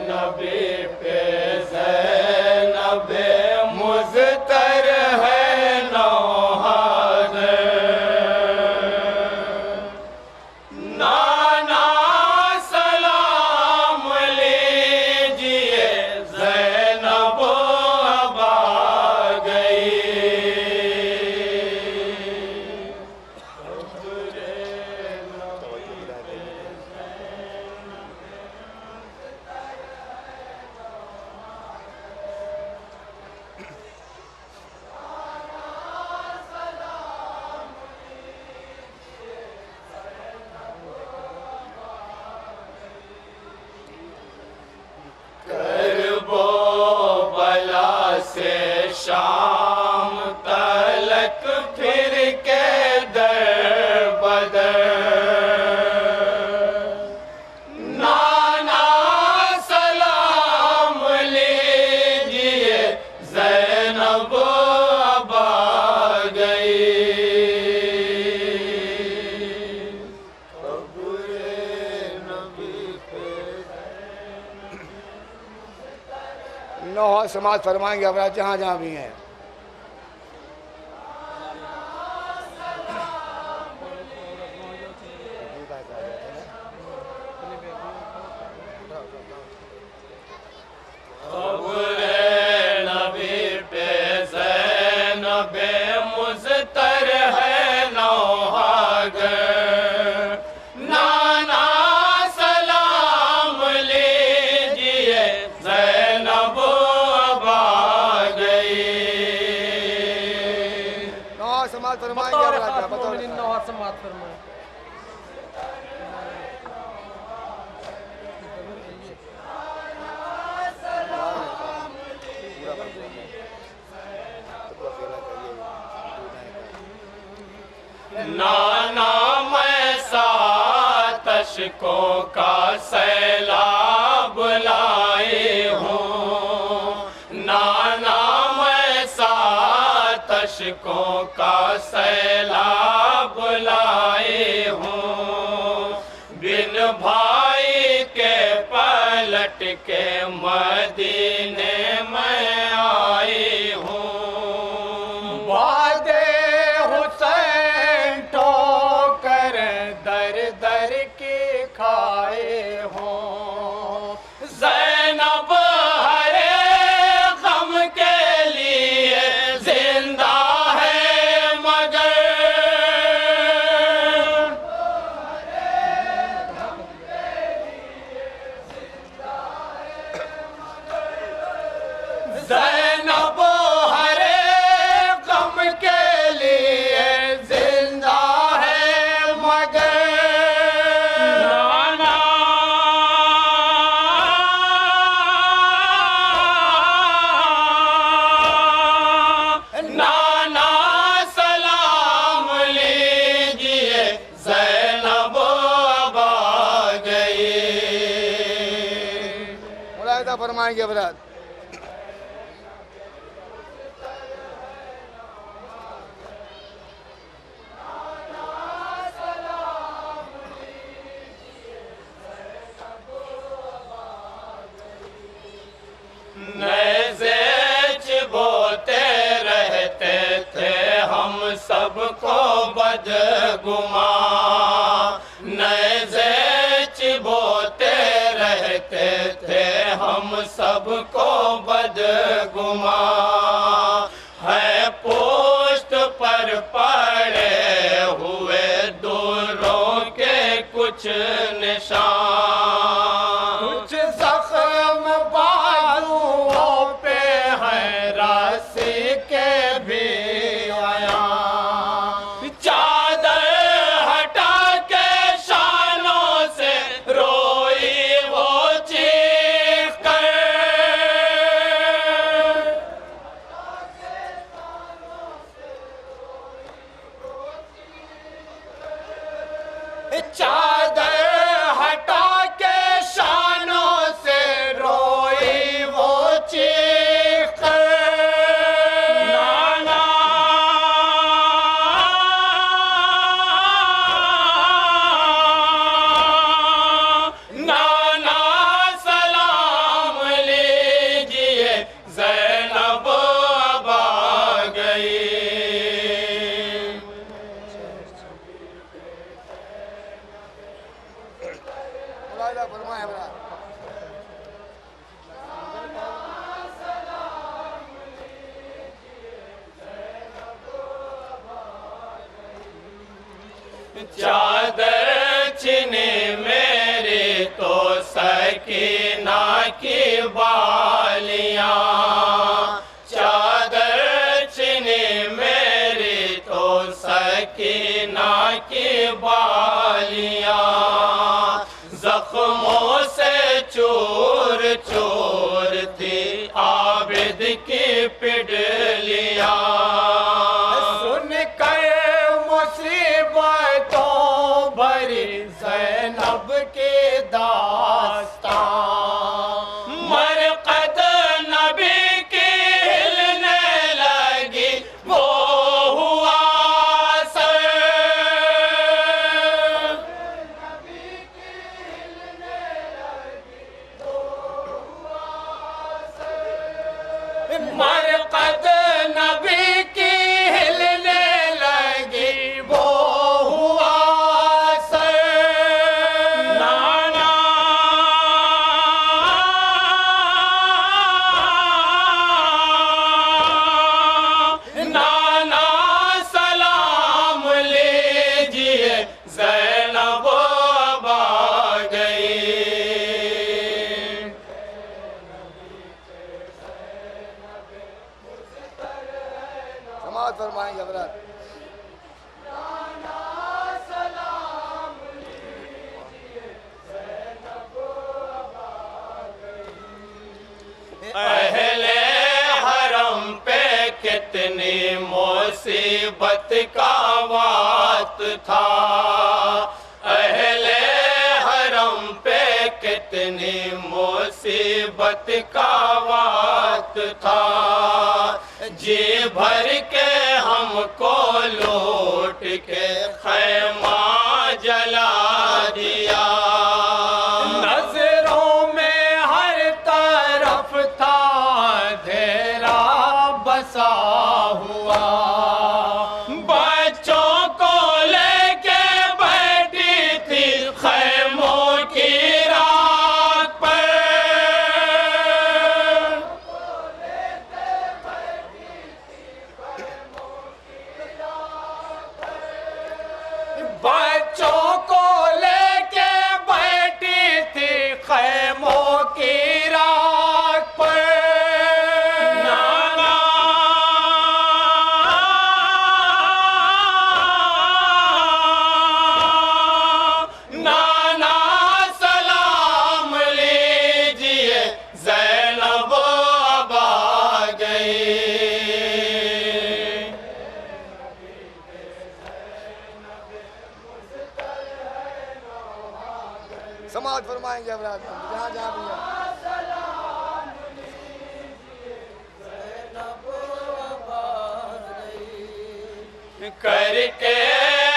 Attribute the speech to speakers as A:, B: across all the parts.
A: नबी पे ज़ैनब मुज़तर है नौहाद। नाना सलाम लीजिए ज़ैनब अब आ गई। करबो बला से शाम तलक फिर के दर बदर। नाना सलाम लीजिए ज़ैनब अब आ गई।
B: नौहा समाज फरमाएंगे अब जहाँ जहाँ भी हैं।
A: नबी पे ज़ैनब मुज़तर है नौहागर। नाना सलाम लीजिए ज़ैनब अब आ गई।
B: नौहा समाज फरमाएंगे अब बतौर
C: नौहा समाज फरमाए।
A: नाना मैं सात अशकों का सैलाब लाए हूँ। नाना मैं सात अशकों का सैलाब लाए हूँ। बिन भाई के पलट के मदीने में आए हूँ। वादे हुसैन ठोकर दर दर की खाए हों। ज़ैनब हरे गम के लिए जिंदा है मगर। ज़ैनब हरे गम के लिए जिंदा है मगर। नाना नाना सलाम लीजिए ज़ैनब अब आ गई।
B: मुलाहिदा फरमाएंगे बरात।
A: नज़ेच बोते रहते थे हम सबको बदगुमा। नज़ेच बोते रहते थे हम सबको बदगुमा। है पोस्ट पर पड़े हुए दूरों के कुछ निशान। कुछ जख्म बाजुओं पे है राशि के भी आया। चादर हटा के शानों से रोई वो चीख कर। चादर छिनी मेरी तो सकीना की बालियां, चादर छिनी मेरी तो सकीना की बालियां, जख्मों से चूर चूर थी आबिद की पिडलियां, सुन कर मुसीबतों भरी ज़ैनब की दास्तां, मरकद नबी की हिलने लगी वो हुआ सर, मरकद नबी की हिलने लगी वो हुआ सर, नाना नाना सलाम लीजिए ज़ैनब अब आ गई,
B: समाज फरमाएंगे हजरत।
A: अहले हरम पे कितनी मुसीबत का वात था, अहले हरम पे कितनी मुसीबत का वात था, जी भर के हमको लूट के खैमा जला दिया, नजरों में हर तरफ था अंधेरा बसा हुआ, बच्चों को लेके बैठी थी खैमों की रात पर, बच्चों को लेके बैठी थी खैमों की रात पर, नाना नाना सलाम लीजिए ज़ैनब अब आ गई,
B: समाज फरमाएंगे हजरत, जहाँ जहाँ भी है।
A: करके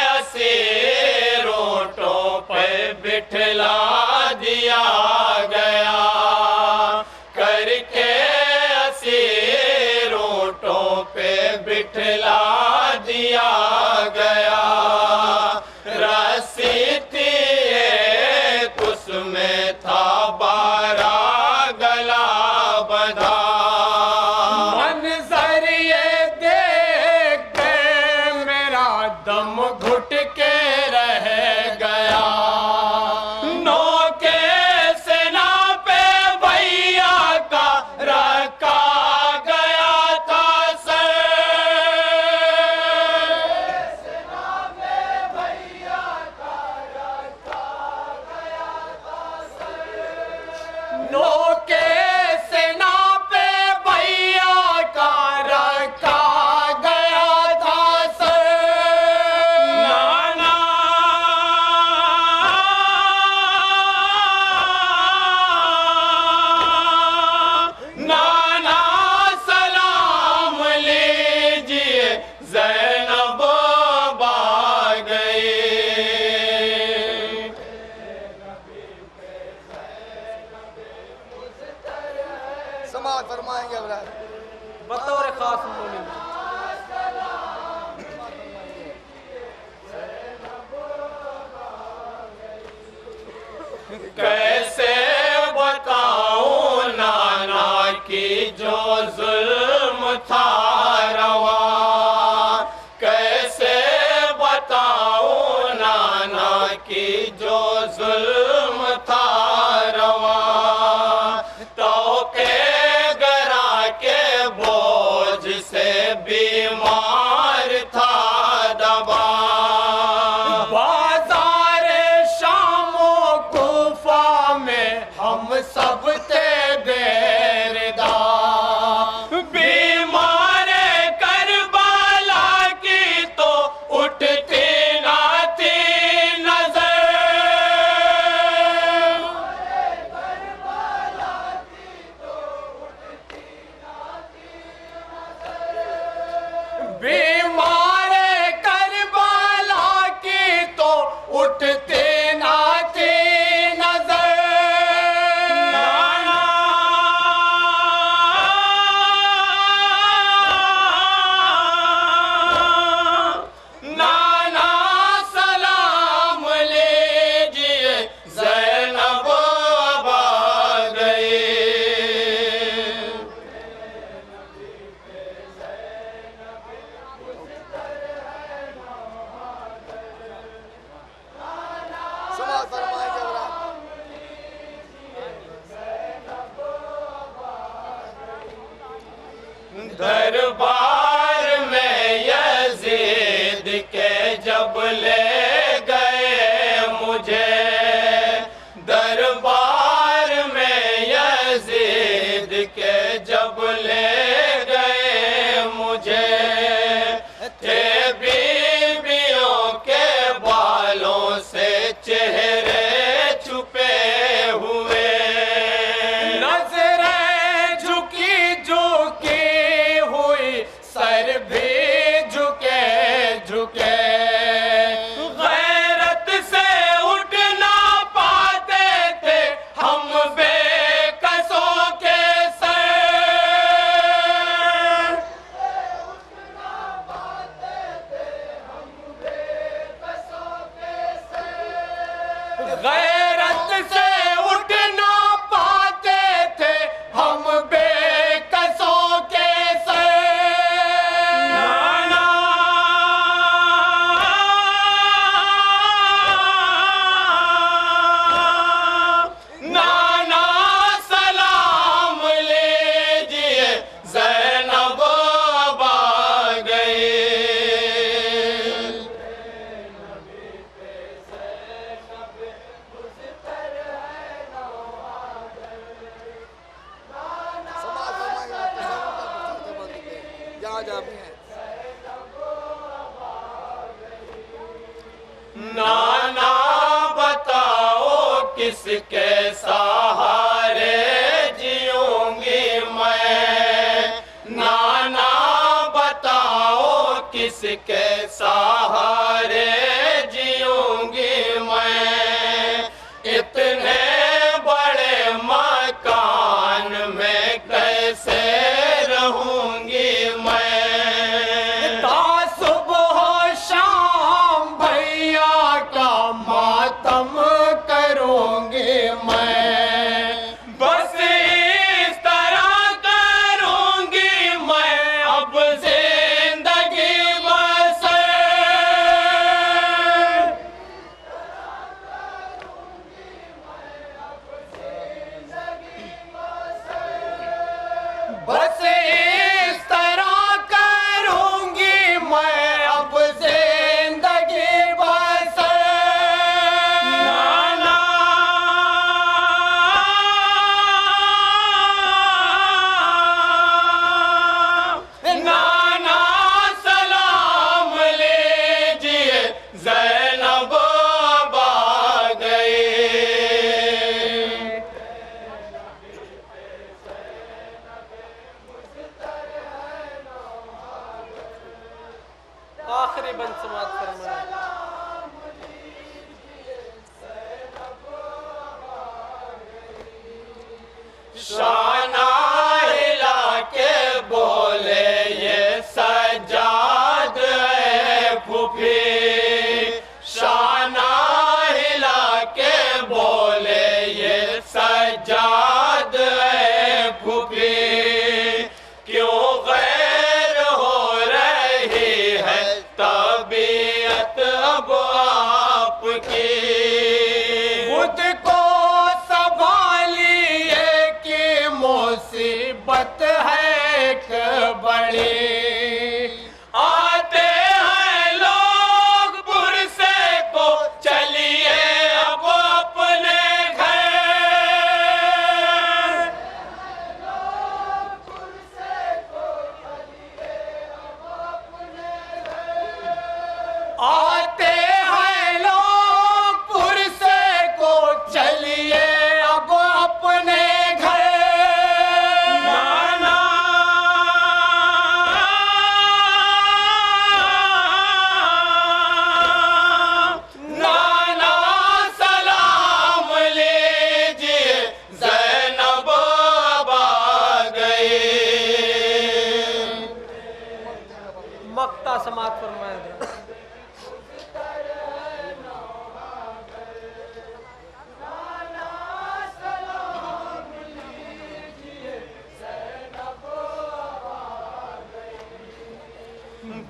A: असीर ऊंटों पे बिठला दिया गया, करके असीर ऊंटों पे बिठला दिया गया, रस्सी थी एक उसमें था 12 गला बंधा, मंजर ये देख के मेरा दम घुट के रह गया, नौके सेना पे भैया का रखा गया था सर, सेना पे भैया का रखा गया था सर, नौके सेना पे भैया का रखा गया था सर, नाना नाना सलाम लीजिए ज़ैनब अब आ गई,
B: समाज फरमाएंगे हजरत।
C: बतौर खास मोमिन
A: कैसे बताऊं नाना की जो जुल्म था रवा, कैसे बताऊं नाना हम सब ते बेरदा बीमार करबला की तो उठती ना थी नजर बीमार करबला की तो उठते ना थी नजर नाना सलाम लीजिए ज़ैनब अब आ गई
B: समाज फरमाएंगे हजरात।
A: दरबार में यजीद के जब ले गए मुझे दरबार में यजीद के जब ले गए मुझे थे बीवियों के बालों से चेहरे छुपे हुए नजरें झुकी झुकी हुई सर भी झुके झुके गैरत से उठ ना पाते थे हम बेकसों के सर गैरत से उठ ना पाते थे हम बेकसों के सर नाना सलाम लीजिए ज़ैनब अब आ गई
B: समाज फरमाएंगे आप तसव्वुर का कुछ बंद के जहाँ जहाँ भी हैं।
A: नाना बताओ किसके सहारे जीऊंगी मैं नाना बताओ किसके सहारे जीऊंगी मैं इतने बड़े मकान में कैसे रहूंगी मैं सुबह शाम भैया का मातम करूंगी मैं बस इस तरह करूंगी मैं अब जिंदगी बसर बस इस तरह करूंगी मैं अब जिंदगी बसर नाना नाना सलाम लीजिए ज़ैनब अब आ गई
C: आखिरी बंद समाज फरमाए
A: शाना हिला के बोले ये सजाद है फूफी शाना हिला के बोले ये सजाद है फूफी क्यों गैर हो रही है तबीयत अब आपकी खुद को संभालिए कि मुसीबत है एक बड़ी आते हैं लोग पुरसे को चलिए अब अपने घर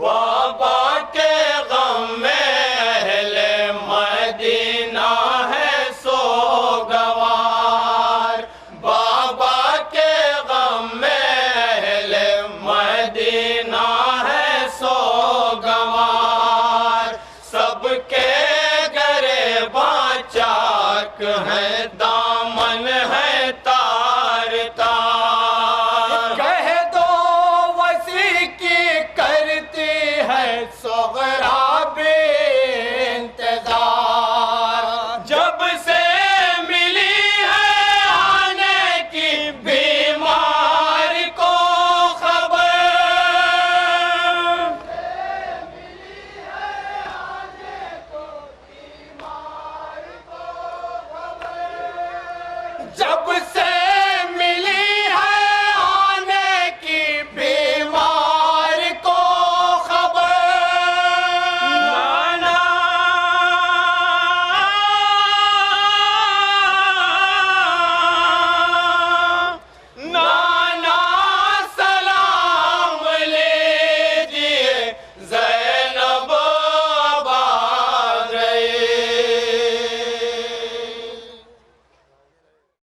A: वाह